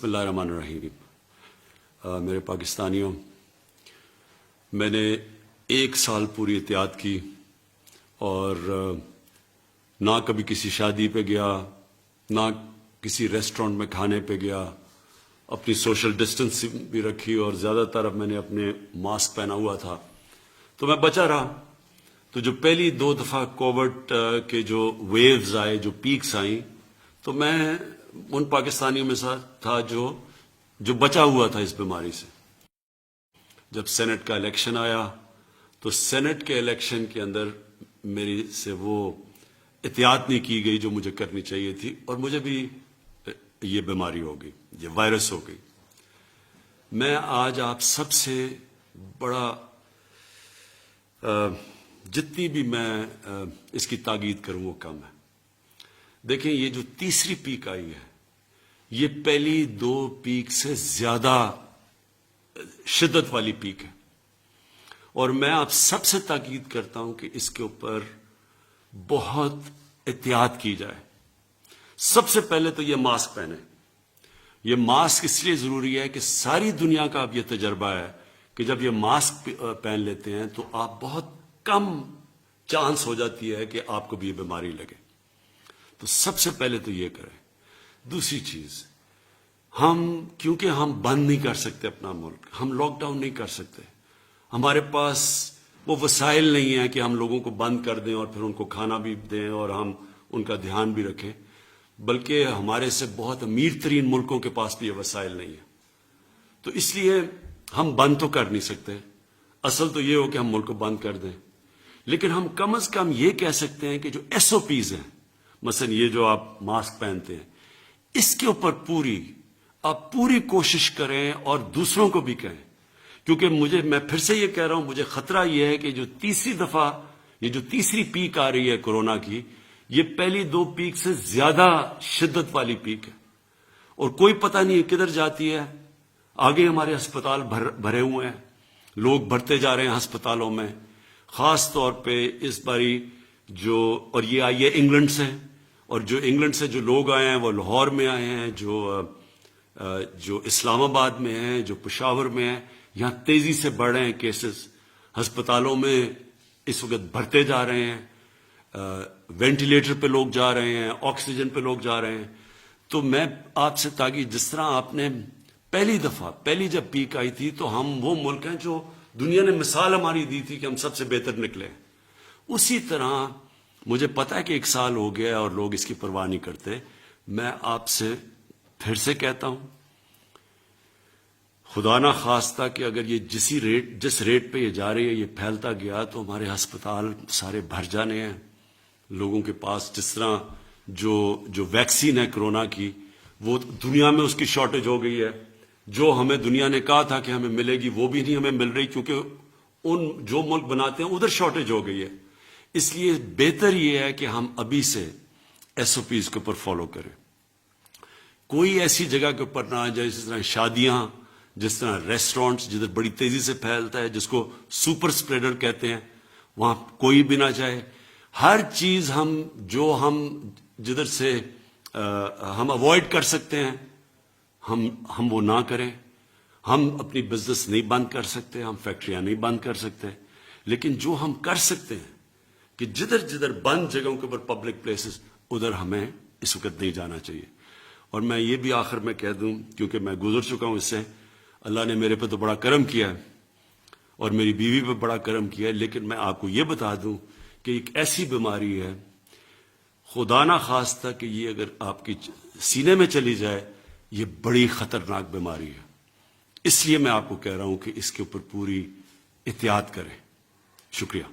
بسم اللہ الرحمن الرحیم۔ میرے پاکستانیوں، میں نے 1 سال پوری احتیاط کی اور نہ کبھی کسی شادی پہ گیا، نہ کسی ریسٹورنٹ میں کھانے پہ گیا، اپنی سوشل ڈسٹنس بھی رکھی اور زیادہ تر میں نے اپنے ماسک پہنا ہوا تھا، تو میں بچا رہا۔ تو جو پہلی 2 دفعہ کووڈ کے جو ویوز آئے، جو پیکس آئیں، تو میں ان پاکستانیوں میں تھا جو بچا ہوا تھا اس بیماری سے۔ جب سینٹ کا الیکشن آیا تو سینٹ کے الیکشن کے اندر میری سے وہ احتیاط نہیں کی گئی جو مجھے کرنی چاہیے تھی، اور مجھے بھی یہ بیماری ہو گئی، یہ وائرس ہو گئی۔ میں آج آپ سب سے بڑا جتنی بھی میں اس کی تاکید کروں وہ کم ہے۔ دیکھیں، یہ جو تیسری پیک آئی ہے، یہ پہلی 2 پیک سے زیادہ شدت والی پیک ہے، اور میں آپ سب سے تاکید کرتا ہوں کہ اس کے اوپر بہت احتیاط کی جائے۔ سب سے پہلے تو یہ ماسک پہنے۔ یہ ماسک اس لیے ضروری ہے کہ ساری دنیا کا اب یہ تجربہ ہے کہ جب یہ ماسک پہن لیتے ہیں تو آپ بہت کم چانس ہو جاتی ہے کہ آپ کو بھی یہ بیماری لگے۔ تو سب سے پہلے تو یہ کریں۔ دوسری چیز، کیونکہ ہم بند نہیں کر سکتے اپنا ملک، ہم لاک ڈاؤن نہیں کر سکتے، ہمارے پاس وہ وسائل نہیں ہیں کہ ہم لوگوں کو بند کر دیں اور پھر ان کو کھانا بھی دیں اور ہم ان کا دھیان بھی رکھیں، بلکہ ہمارے سے بہت امیر ترین ملکوں کے پاس بھی یہ وسائل نہیں ہیں۔ تو اس لیے ہم بند تو کر نہیں سکتے، اصل تو یہ ہو کہ ہم ملک کو بند کر دیں، لیکن ہم کم از کم یہ کہہ سکتے ہیں کہ جو SOPs ہیں، مثلا یہ جو آپ ماسک پہنتے ہیں، اس کے اوپر آپ پوری کوشش کریں اور دوسروں کو بھی کہیں، کیونکہ میں پھر سے یہ کہہ رہا ہوں، مجھے خطرہ یہ ہے کہ جو تیسری پیک آ رہی ہے کورونا کی، یہ پہلی 2 پیک سے زیادہ شدت والی پیک ہے، اور کوئی پتہ نہیں کدھر جاتی ہے۔ آگے ہمارے ہسپتال بھرے ہوئے ہیں، لوگ بھرتے جا رہے ہیں ہسپتالوں میں، خاص طور پہ اس باری اور یہ آئی ہے انگلینڈ سے، اور جو انگلینڈ سے جو لوگ آئے ہیں وہ لاہور میں آئے ہیں، جو اسلام آباد میں ہیں، جو پشاور میں ہیں، یہاں تیزی سے بڑھ رہے ہیں کیسز، ہسپتالوں میں اس وقت بھرتے جا رہے ہیں، وینٹیلیٹر پہ لوگ جا رہے ہیں، آکسیجن پہ لوگ جا رہے ہیں۔ تو میں آپ سے تاکہ جس طرح آپ نے پہلی جب پیک آئی تھی تو ہم وہ ملک ہیں جو دنیا نے مثال ہماری دی تھی کہ ہم سب سے بہتر نکلے، اسی طرح مجھے پتا ہے کہ 1 سال ہو گیا اور لوگ اس کی پرواہ نہیں کرتے۔ میں آپ سے پھر سے کہتا ہوں، خدا نہ خواستہ کہ اگر یہ جس ریٹ پہ یہ جا رہی ہے، یہ پھیلتا گیا تو ہمارے ہسپتال سارے بھر جانے ہیں لوگوں کے پاس۔ جس طرح جو ویکسین ہے کرونا کی، وہ دنیا میں اس کی شارٹیج ہو گئی ہے، جو ہمیں دنیا نے کہا تھا کہ ہمیں ملے گی وہ بھی نہیں ہمیں مل رہی، کیونکہ جو ملک بناتے ہیں ادھر شارٹیج ہو گئی ہے۔ اس لیے بہتر یہ ہے کہ ہم ابھی سے SOPs کے اوپر فالو کریں۔ کوئی ایسی جگہ کے اوپر نہ آ جائے، جس طرح شادیاں، جس طرح ریسٹورنٹس جدھر بڑی تیزی سے پھیلتا ہے، جس کو سپر اسپریڈر کہتے ہیں، وہاں کوئی بھی نہ جائے۔ ہر چیز ہم جدھر سے ہم اوائڈ کر سکتے ہیں، ہم وہ نہ کریں۔ ہم اپنی بزنس نہیں بند کر سکتے، ہم فیکٹریاں نہیں بند کر سکتے، لیکن جو ہم کر سکتے ہیں کہ جدھر بند جگہوں کے اوپر پبلک پلیسز، ادھر ہمیں اس وقت نہیں جانا چاہیے۔ اور میں یہ بھی آخر میں کہہ دوں، کیونکہ میں گزر چکا ہوں اس سے، اللہ نے میرے پہ تو بڑا کرم کیا ہے اور میری بیوی پہ بڑا کرم کیا ہے، لیکن میں آپ کو یہ بتا دوں کہ ایک ایسی بیماری ہے، خدا نہ خواستہ کہ یہ اگر آپ کی سینے میں چلی جائے، یہ بڑی خطرناک بیماری ہے۔ اس لیے میں آپ کو کہہ رہا ہوں کہ اس کے اوپر پوری احتیاط کریں۔ شکریہ۔